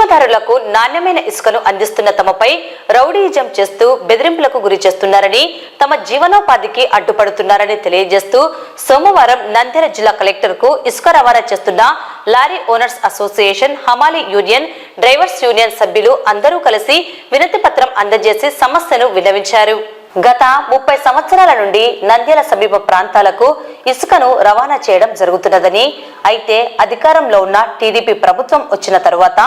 వినియోగదారులకు నాణ్యమైన ఇసుకను అందిస్తున్న తమపై రౌడీయిజం చేస్తూ బెదిరింపులకు గురి చేస్తున్నారని, తమ జీవనోపాధికి అడ్డుపడుతున్నారని తెలియజేస్తూ సోమవారం నంద్యాల జిల్లా కలెక్టర్కు ఇసుక రవాణా చేస్తున్న లారీ ఓనర్స్ అసోసియేషన్, హమాలీ యూనియన్, డ్రైవర్స్ యూనియన్ సభ్యులు అందరూ కలిసి వినతి పత్రం అందజేసి సమస్యను విన్నవించారు. గత 30 సంవత్సరాల నుండి నంద్యాల సమీప ప్రాంతాలకు ఇసుకను రవాణా చేయడం జరుగుతున్నదని, అయితే అధికారంలో ఉన్న టీడీపీ ప్రభుత్వం వచ్చిన తరువాత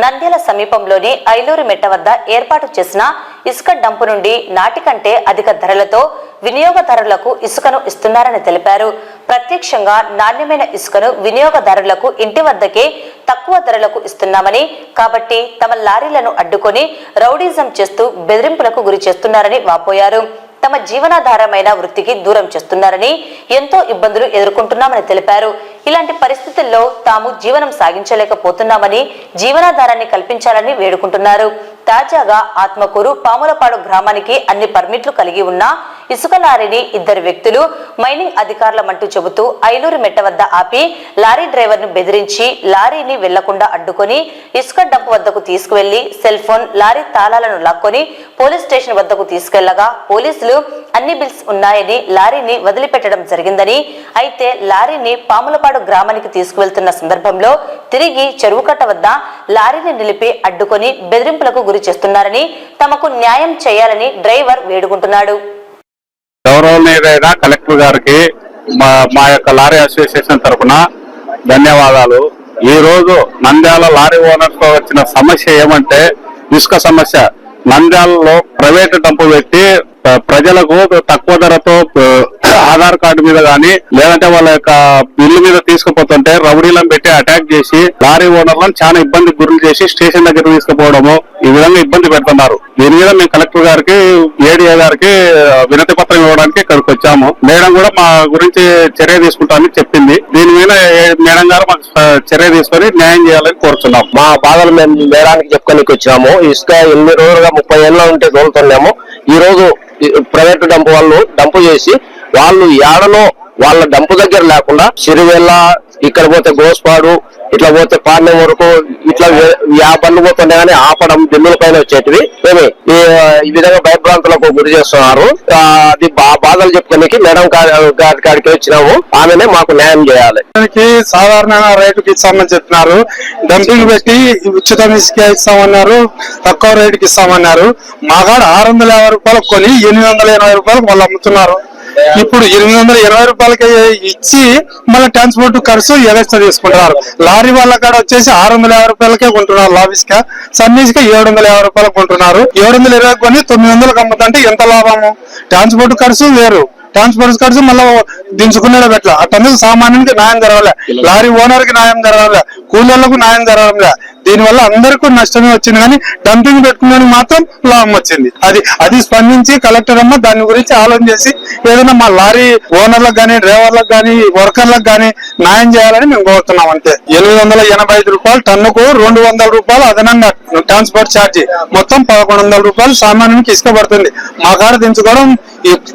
నంద్యాల సమీపంలోని ఐలూరు మెట్ట వద్ద ఏర్పాటు చేసిన ఇసుక డంపు నుండి నాటికంటే అధిక ధరలతో వినియోగదారులకు ఇసుకను ఇస్తున్నారని తెలిపారు. ప్రత్యక్షంగా నాణ్యమైన ఇసుకను వినియోగదారులకు ఇంటి వద్దకే తక్కువ ధరలకు ఇస్తున్నామని, కాబట్టి తమ లారీలను అడ్డుకొని రౌడీజం చేస్తూ బెదిరింపులకు గురి చేస్తున్నారని వాపోయారు. తమ జీవనాధారమైన వృత్తికి దూరం చేస్తున్నారని, ఎంతో ఇబ్బందులు ఎదుర్కొంటున్నామని తెలిపారు. ఇలాంటి పరిస్థితుల్లో తాము జీవనం సాగించలేకపోతున్నామని, జీవనాధారాన్ని కల్పించాలని వేడుకుంటున్నారు. తాజాగా ఆత్మకూరు, పాములపాడు గ్రామానికి అన్ని పర్మిట్లు కలిగి ఉన్న ఇసుక లారీని 2 వ్యక్తులు మైనింగ్ అధికారులమంటూ చెబుతూ ఐలూరు మెట్ట వద్ద ఆపి లారీ డ్రైవర్ ను బెదిరించి లారీని వెళ్లకుండా అడ్డుకొని ఇసుక డంప్ వద్దకు తీసుకువెళ్లి సెల్ ఫోన్, లారీ తాళాలను లాక్కొని పోలీస్ స్టేషన్ వద్దకు తీసుకెళ్లగా పోలీసులు అన్ని బిల్స్ ఉన్నాయని లారీని వదిలిపెట్టడం జరిగిందని, అయితే లారీని పాములపాడు గ్రామానికి తీసుకువెళ్తున్న సందర్భంలో తిరిగి చెరువుకట్ట వద్ద లారీని నిలిపి అడ్డుకొని బెదిరింపులకు గురి చేస్తున్నారని, తమకు న్యాయం చేయాలని డ్రైవర్ వేడుకుంటున్నాడు. గౌరవనీయులైన కలెక్టర్ గారికి మా యొక్క లారీ అసోసియేషన్ తరఫున ధన్యవాదాలు. ఈ రోజు నంద్యాల లారీ ఓనర్స్ తో వచ్చిన సమస్య ఏమంటే ఇసుక సమస్య. నంద్యాలలో ప్రైవేట్ డంపు పెట్టి ప్రజలకు తక్కువ ధరతో ఆధార్ కార్డు మీద గాని లేదంటే వాళ్ళ యొక్క బిల్లు మీద తీసుకుపోతుంటే రౌడీలను పెట్టి అటాక్ చేసి లారీ ఓనర్లను చాలా ఇబ్బంది గురి చేసి స్టేషన్ దగ్గర తీసుకుపోవడము, ఈ విధంగా ఇబ్బంది పెడుతున్నారు. దీని మీద మేము కలెక్టర్ గారికి, ఏడీఏ గారికి వినతి పత్రం ఇవ్వడానికి ఇక్కడికి వచ్చాము. మేడం కూడా మా గురించి చర్య తీసుకుంటామని చెప్పింది. దీని మీద మేడం గారు మాకు చర్య తీసుకొని న్యాయం చేయాలని కోరుతున్నాం. మా బాధలు మేము మేడానికి చెప్పుకోనికి వచ్చాము. ఇసుక 8 రోజులుగా 30 ఏళ్ళ ఉంటే తోలుతున్నాము. ఈ రోజు ప్రైవేట్ డంపు వాళ్ళు డంపు చేసి వాళ్ళు ఏడలో వాళ్ళ డంపు దగ్గర లేకుండా సిరివెల్ల, ఇక్కడ పోతే గోస్పాడు, ఇట్లా పోతే పార్లెం వరకు ఇట్లా బండ్లు పోతుండే కానీ ఆపడం, దిల్లుల పైన వచ్చేటివి ఈ విధంగా భయభ్రాంతులకు గురి చేస్తున్నారు. అది బాధలు చెప్పుకోనికి మేడం గారికి వచ్చినాము. ఆమెనే మాకు న్యాయం చేయాలి. సాధారణంగా రేటుకి ఇస్తామని చెప్పినారు. డంపింగ్ పెట్టి ఉచిత ఇసుక ఇస్తామన్నారు, తక్కువ రేటుకి ఇస్తామన్నారు. మా కాడ 650 రూపాయలకు కొని 880 రూపాయలకు వాళ్ళు అమ్ముతున్నారు. ఇప్పుడు 880 రూపాయలకి ఇచ్చి మళ్ళీ ట్రాన్స్పోర్ట్ ఖర్చు ఎక్స్ట్రా తీసుకుంటున్నారు. లారీ వాళ్ళ కాడ వచ్చేసి 650 రూపాయలకే కొంటున్నారు. లావిస్క సన్నీస్క 750 రూపాయలకు కొంటున్నారు. 720 కొని 900కి అమ్ముతుంటే ఎంత లాభము? ట్రాన్స్పోర్ట్ ఖర్చు వేరు, ట్రాన్స్పోర్ట్ ఖర్చు మళ్ళీ దించుకునే పెట్టలే. అతను సామాన్యునికి న్యాయం జరగలే, లారీ ఓనర్ కి న్యాయం జరగలే, కూలీలకు న్యాయం జరగలే. దీనివల్ల అందరికీ నష్టమే వచ్చింది, కానీ డంపింగ్ పెట్టుకునే మాత్రం లాభం వచ్చింది. అది స్పందించి కలెక్టర్ అమ్మ దాని గురించి ఆలోచన చేసి ఏదైనా మా లారీ ఓనర్లకు గానీ, డ్రైవర్లకు గానీ, వర్కర్లకు గానీ న్యాయం చేయాలని మేము కోరుతున్నాం. అంతే. 885 రూపాయలు టన్నుకు 200 రూపాయలు అదనంగా ట్రాన్స్పోర్ట్ ఛార్జీ, మొత్తం 1100 రూపాయలు సామాన్యునికి ఇసుక పడుతుంది. మా కాడ దించుకోవడం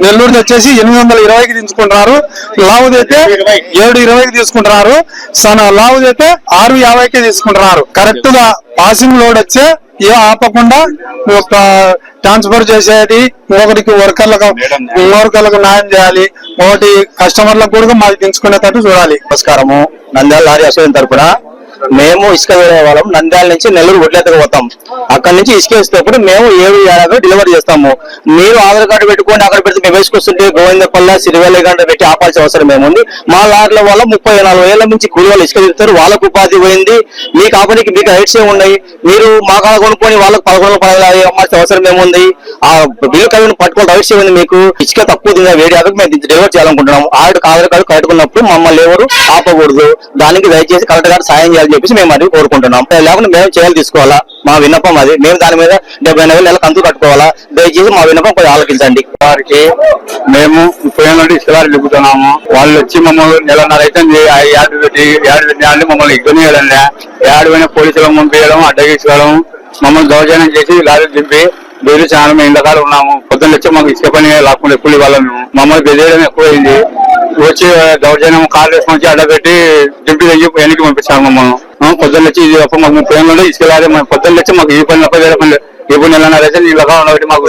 నెల్లూరు వచ్చేసి 820కి దించుకుంటున్నారు. లావుదైతే 720కి తీసుకుంటున్నారు. లావుదైతే 650కి తీసుకుంటున్నారు. కరెక్ట్ గా పాసింగ్ లోడ్ వచ్చే ఏ ఆపకుండా ట్రాన్స్ఫర్ చేసేది. ఒకటికి వర్కర్లకు న్యాయం చేయాలి, ఒకటి కస్టమర్లకు కూడా మాది దించుకునేటట్టు చూడాలి. నమస్కారము. నంద్యాల లారీ అసోసియేషన్ తరఫున మేము ఇసుక వేరే వాళ్ళం. నంద్యాల నుంచి నెల్లూరు వడ్లెత్తకు పోతాం. అక్కడ నుంచి ఇసుక వేసేటప్పుడు మేము 7 డెలివరీ చేస్తాము. మీరు ఆధార్ కార్డు పెట్టుకోండి, అక్కడ పెడితే మేము వేసుకొస్తుంటే గోవిందపల్లి, సిరివెల్ల గంట పెట్టి ఆపాల్సిన అవసరం ఏముంది? మా లారీల వల్ల 30-40 ఏళ్ల నుంచి కూలి వాళ్ళు ఇసుక తిరుగుతారు. వాళ్ళకు ఉపాధి పోయింది. మీ కంపెనీకి మీకు రైట్స్ ఏమున్నాయి? మీరు మా కాడ కొనుక్కొని వాళ్ళకు 11 అమ్మాల్సిన అవసరం ఏముంది? ఆ బిల్లు కలిగిన పట్టుకోవాలి రైట్స్ ఏముంది మీకు? ఇసుక తక్కువ తిన్న వేడి అదకు మేము డెలివరీ చేయాలనుకుంటున్నాము. ఆధార్ కార్డు కట్టుకున్నప్పుడు మమ్మల్ని ఎవరు ఆపకూడదు. దానికి దయచేసి కలెక్టర్ గారు సాయం చేయాలని చెప్పేసి మేము అది కోరుకుంటున్నాం. లేకుండా మేము చేయాలి తీసుకోవాలా. మా విన్నపం అది. మేము దాని మీద 70,000 నెలకు అంతు కట్టుకోవాలా. దయచేసి మా విన్నపం కొంచెం ఆలోచించండి. వారికి మేము 30 ఏళ్ళ నుండి ఇసుక లారీ దిగుతున్నాము. వాళ్ళు వచ్చి మమ్మల్ని 1.5 అయితే యాడ్ పెట్టి మమ్మల్ని ఇబ్బంది చేయడంలే. యాడ్ పోలీసులకు పంపించడం, అడ్డగించడం, మమ్మల్ని దౌర్జన్యం చేసి లారీ దింపి బెదిరి చాలా మేము ఇంతకాలు ఉన్నాము. పొద్దున్న వచ్చి మాకు ఇసుక పని లాక్కుండా ఎక్కువ ఇవ్వాలి. మమ్మల్ని బెదిరియడం ఎక్కువైంది. వచ్చి దౌర్జన్యం కార్లు వేసుకొని అడ్డపెట్టి దింపి వెనక్కి పంపించాము. మమ్మల్ని పొద్దున్న వచ్చి మాకు 30 ఏళ్ళు ఇసుకెళ్ళాలి. పొద్దున్న వచ్చి మాకు ఈ పని వేరే పని ఇప్పుడు నెలన్నర అయితే నీళ్ళగా ఉండబట్టి మాకు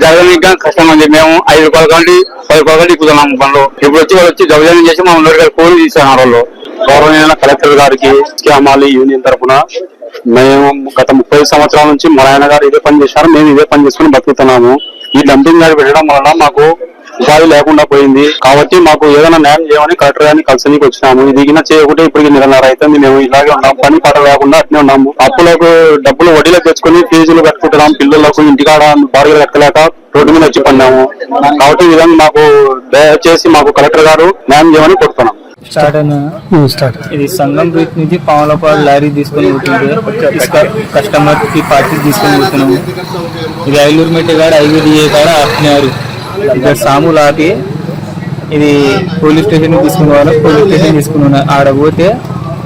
జరగడానికి కష్టం ఉంది. మేము 5 రూపాయల కంటే 10 రూపాయల కంటే ఎక్కుతున్నాము పనులు. ఇప్పుడు వాళ్ళు వచ్చి దౌర్జన్యం చేసి మా 100 రూపాయలు కూలి తీస్తున్నారు వాళ్ళు. గౌరవనీయ కలెక్టర్ గారికి అమాలి యూనియన్ తరఫున మేము గత 30 సంవత్సరాల నుంచి మా ఆయన గారు ఇదే పని చేశారు, మేము ఇదే పని చేసుకుని బతుకుతున్నాము. ఈ డంపింగ్ గారు పెట్టడం వలన మాకు ఉపాధి లేకుండా పోయింది. కాబట్టి మాకు ఏదైనా న్యాయం చేయమని కలెక్టర్ గారిని కలిసనికి వచ్చినాము. ఇది చేయకుంటే ఇప్పటికి నెలన్నర అవుతుంది. మేము ఇలాగే ఉన్నాం, పని పాట లేకుండా అట్నే ఉన్నాము. అప్పులకు డబ్బులు వడ్డీలకు తెచ్చుకొని ఫీజులు కట్టుకుంటున్నాం. పిల్లలకు ఇంటికాడ బాడీలు కట్టలేక రోడ్డు మీద వచ్చి పడినాము. కాబట్టి ఈ విధంగా మాకు దయచేసి మాకు కలెక్టర్ గారు న్యాయం చేయమని కోరుతున్నాం. ఇది సంగం బ్రిడ్జ్ నుంచి పాములపాడు లారీ తీసుకొని పోతుంది. కస్టమర్ కి పార్టీ తీసుకొని పోతున్నాము. ఇది ఐలూరు మెట్టగాడ ఐవీడిఏ కాడ ఆపినారు. ఇక్కడ సాములు ఆపి ఇది పోలీస్ స్టేషన్ తీసుకుని పోవాలి. పోలీస్ స్టేషన్ తీసుకుని ఆడ పోతే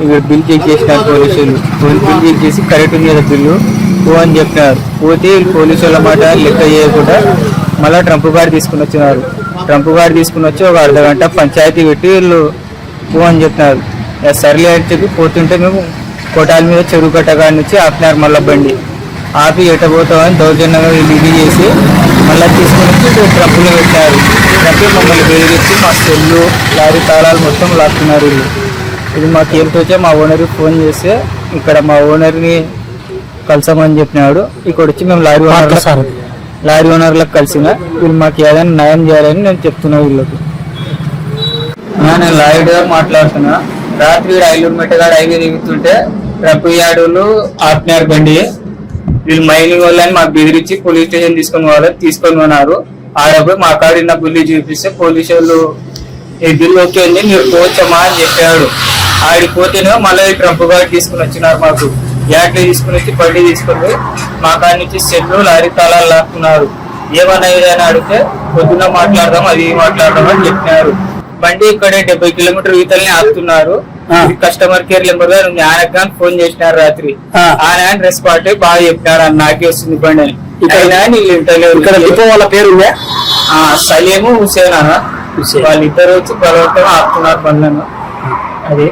ఇక్కడ బిల్ చెక్ చేసినారు పోలీసులు. బిల్ చెక్ చేసి కరెక్ట్ ఉంది కదా బిల్లు పో అని చెప్పినారు. పోతే పోలీసు వాళ్ళ మాట లెక్క చేయకుండా మళ్ళీ ట్రంప్ గార్డు తీసుకుని వచ్చినారు. ట్రంప్ గార్డు తీసుకుని వచ్చి ఒక అర్ధగంట పంచాయతీ పెట్టి వీళ్ళు పో అని చెప్పినారు. సర్లే అని చెప్పి పోతుంటే మేము కోటాల మీద చెరువు కట్టగాడి నుంచి ఆపినారు. మళ్ళీ బండి ఆపి ఎట్టబోతామని దౌర్జన్యంగా వీళ్ళు ఇది చేసి మళ్ళీ తీసుకుని ట్రంపులు పెట్టారు. ట్రంప్ మమ్మల్ని బెదిరించి మా సెల్లు లారీ తాళాలు మొత్తం లాక్కున్నారు వీళ్ళు. ఇది మాకు ఏం తోచే మా ఓనర్కి ఫోన్ చేస్తే ఇక్కడ మా ఓనర్ని కలిసామని చెప్పినాడు. ఇక్కడ వచ్చి మేము లారీ ఓనర్లకు కలిసిన వీళ్ళు మాకు ఏదైనా న్యాయం చేయాలని నేను చెప్తున్నా వీళ్ళకి. నేను లాయర్ గారు మాట్లాడుతున్నా. రాత్రి ఐలూరు మెట్టగాడు హైవే దిగుతుంటే ట్రక్ యార్డులు ఆపినారు బండి. వీళ్ళు మైనింగ్ వాళ్ళని మాకు బెదిరించి పోలీస్ స్టేషన్ తీసుకొని పోనారు. ఆడప్పుడు మా కాడిన్న బిల్లు చూపిస్తే పోలీసు వాళ్ళు ఈ బిల్లు ఓకే ఉంది మీరు పోవచ్చమ్మా అని చెప్పాడు. ఆడిపోతేనే మళ్ళీ ట్రంప్ గార్డు తీసుకుని వచ్చినారు. మాకు యాట్లు తీసుకుని వచ్చి బండి తీసుకొని మా కాడి నుంచి సెల్లు లారీ తాళాలు లాక్కున్నారు. ఏమన్నా ఏదైనా అడిగితే పొద్దున్న మాట్లాడదాం అది మాట్లాడదాం అని చెప్పినారు. బండి ఇక్కడే 70 కిలోమీటర్ ఈతల్ని ఆపుతున్నారు. కస్టమర్ కేర్ నెంబర్ ఆయనకు కానీ ఫోన్ చేసినారు రాత్రి. ఆయన రెస్పాండ్ బాగా చెప్పినారు అని నాకే వస్తుంది బండి అని. ఇక్కడ వాళ్ళ పేరు సలీము హుసేన్ అన్న వాళ్ళిద్దరు వచ్చి బలవంతంగా ఆపుతున్నారు బండ్లను. అది